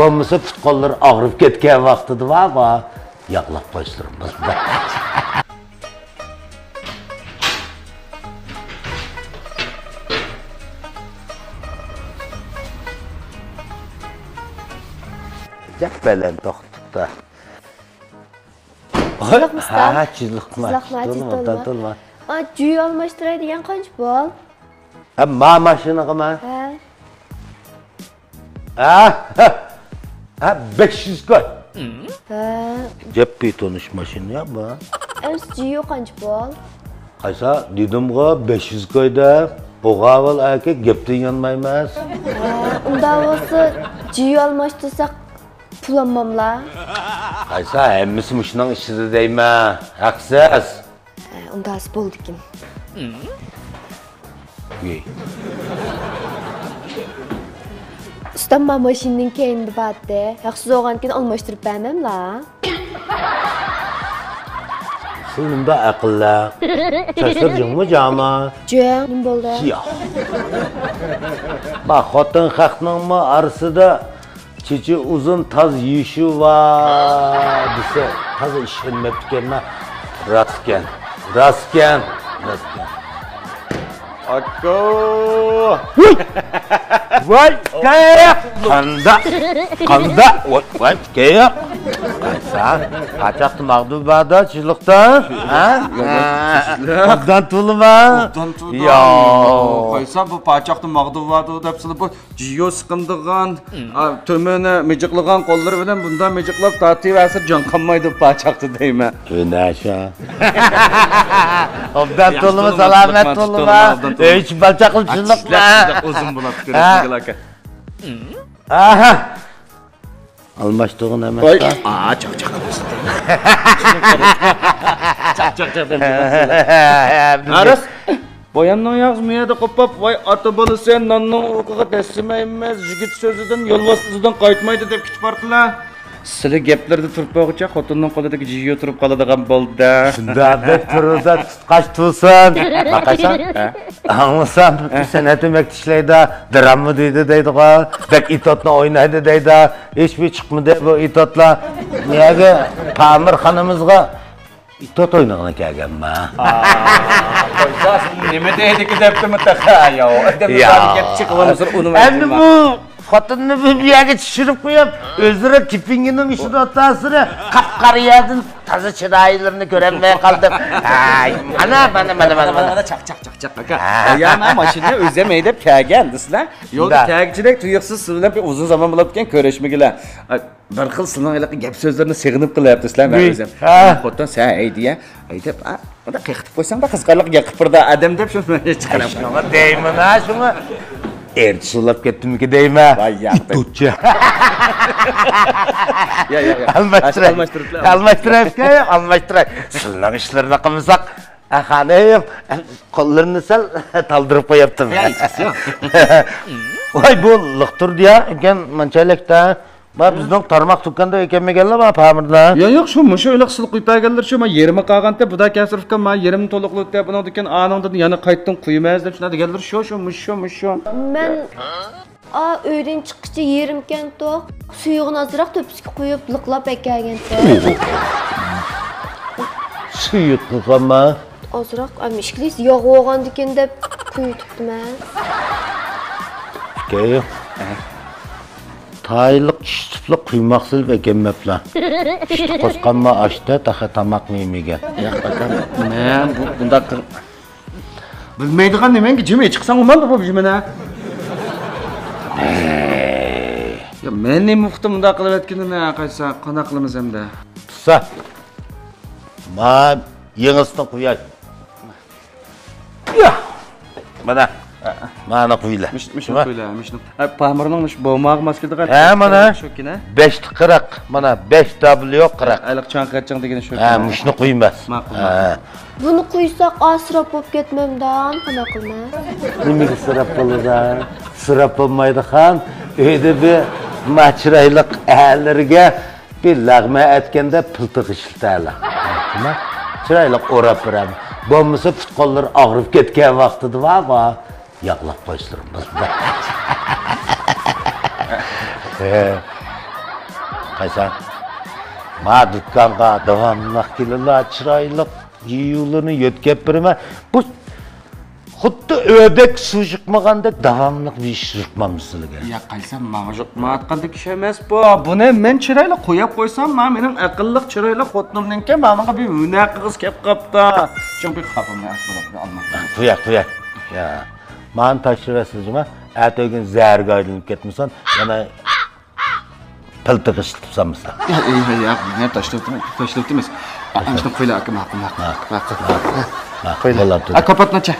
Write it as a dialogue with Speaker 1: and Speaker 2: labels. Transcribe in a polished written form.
Speaker 1: Bo'lmasa put-qo'llar og'rib ketgan vaqtida va yaqlab qo'yishtiramiz. Gap bilan to'xtatda. Ha, chizliqma. To'lma.
Speaker 2: Juy almashtiradigan qancha bol?
Speaker 1: Ma mashinaga ma. Ha, 500 koy. Ceppi tonuş maşını ya bu.
Speaker 2: Juy qancha bol?
Speaker 1: Qaysa dedimga 500 koyda. Bo'g'aval aka gapdan yanmaymiz.
Speaker 2: Unda bo'lsa juy almashtirsak pul olmamlar.
Speaker 1: Qaysa hammasi mushuning ishida deyman. Haqsiz.
Speaker 2: Unda bo'ldi ekan. Ustamma mashinaning keyinda batdi. Yaxshi zo'g'ankin almashtirib bermamlar.
Speaker 1: Sınımda akılla. Şaşırcın mı cama?
Speaker 2: Cem, ne oldu?
Speaker 1: Ya. Bak, xotin xalqning mı arasida çeçi uzun taz yişi var dese taz işlenmepken rastken.
Speaker 3: Akko!
Speaker 1: Vay kaya! Kanda! Vay kaya! Kaysa, kaçaktı mağdubada çocukta? Obdan tulu mu?
Speaker 3: Obdan tulu. Kaysa bu paçaktı mağdubada depsili bu jiyo sıkındıgan, tömene mecikligan kolları bilen bunda meciklap tatı verse can kanmaydı paçaktı deyme.
Speaker 1: Öneşa. Obdan tulu mu, salamet tulu mu? Hiç balçaklı çocuk mu?
Speaker 3: Uzun bulat görüşmek laka.
Speaker 1: Aha! Almıştığın hemen.
Speaker 3: Çak. Çak. Aras. Boyanın yazmaya da kopap vay atı balı sen nanның okuğa teslim emez jigit sözüden yolvasızdan qaytmaydı dep kitip bardılar. Sizle geplerdi turip boğuça xotunның qo'lidagi jiyo turib qoladigan bo'ldi.
Speaker 1: Shunda deb tursa tutqash tursin. Baqasan? Anlasam, sen etmek ishlaydi, drammi deydi-ga, bek itotni o'ynaydi deydi. Hech bir chiqmadi bu itotlar. Niyaga Pamir xonimizga itot o'ynagani kelganman.
Speaker 3: Qo'ysa, nima deydi-ki debdimi taqa yo. Deb ketib chiqib olsa uni.
Speaker 1: Endi bu xotinni bir yerga tushirib qo'yib, o'zlari kipingining ishini o'tasini qap-qariyadan toza chiroylarini ko'rolmay qoldim. Mana
Speaker 3: chaq aka. Yana mashina o'zim haydab kelgan desizlar. Yo'lda tagchilik tuyuqsiz sizlar bir uzun zaman bo'lib ketgan ko'rishmagilar. Bir xil sizning gap so'zlarni sig'inib qilyapsizlar men o'zim. Xotin sen aydiya, aytib, unda qiqitib qo'ysang-da qizqarliqga qipirda adam deb shuni chiqarib.
Speaker 1: Shunga deyman, shuni ertishilab ketdimki deyma. Tutcha.
Speaker 3: Ya.
Speaker 1: Almashtirib. Sizning ishlarni qilmasak, xonim, qo'llarini sal taldirib qo'yaptim. Voy bu liqturdi ya, ekan manchalikda. Bizning tarmoq tuqqanda ekanmaganlar va Pamirlar.
Speaker 3: Yo'q, shu o'ylab sil qo'yib berganlar shu, men yerimi qolganda buda kasrifkan, men yerimni to'liqlab deb buni degan aningdan yana qaytdan qo'ymaymiz deb shuna deganlar shu.
Speaker 2: Men uydan chiqishcha yerimkan to'q, suyug'ini azroq to'pisiga qo'yib liqlab ekangan-da.
Speaker 1: Suyuqmi?
Speaker 2: Azroq, ishklis yog' o'g'an ekan deb qo'yibdim-a.
Speaker 1: Keyin tayliq tushliq quymoqsiz ekanmaplar. Ishni qo'sqanma ashda taxa tamoq yemagan.
Speaker 3: Yo'q akam, men bunda bilmaydigan nimaga jim chiqsang bo'lmaydi bu jimana. Ya men nima muhtim bunda qilib aytganini qaysa qana qilamiz hamda.
Speaker 1: Tusa. Men yig'isni qo'yay. Ya. Mana qo'ylar.
Speaker 3: Mishni qo'ylar. Pamirning bo'lmog'i maskildigan.
Speaker 1: Mana shukina. 5 40. Mana 5 W 40.
Speaker 3: Ayliq chanqatching degan shu.
Speaker 1: Mushni qo'ymas.
Speaker 2: Buni qo'ysak asrab bo'lib ketmamdan, qana qilma.
Speaker 1: Nimaga sirab bo'ladi? Sirab bo'lmaydi ham. Uyda bir machirayliq ahlarga bir lag'ma aytganda piltiq ishlatadi. Nima? Chiroyliq o'rab beradi. Bo'lmasa put-qo'llar og'rib ketgan vaqtida va yaqlab qo'yishtiramiz. Baqaysan. Ma dükkanğa davamlıq kelirlar, chiroyli yeyularni yetkazib beraman. Bu xuddi ödek suv chiqmagandek davamlıq ish chiqmamiz sizlarga.
Speaker 3: Ya qaysam ma'jurma atqandek ish emas bu. Buni men chiroyli qo'yib qo'ysam, mening aqlli chiroyli xotinimningki menga bir munaqa qiz kelib qopti. Chunki xafamni olmoqman.
Speaker 1: Qo'ya. Ya. Men tashrifsizmi? Ertaga zarga aylanib ketmasan, yana piltiq ishlabsanmizlar.
Speaker 3: Ya, ne tashlabdimiz. Ana shuni qo'ylar aka, ma'qul.
Speaker 1: Qo'ylar.
Speaker 3: Kapatmacha.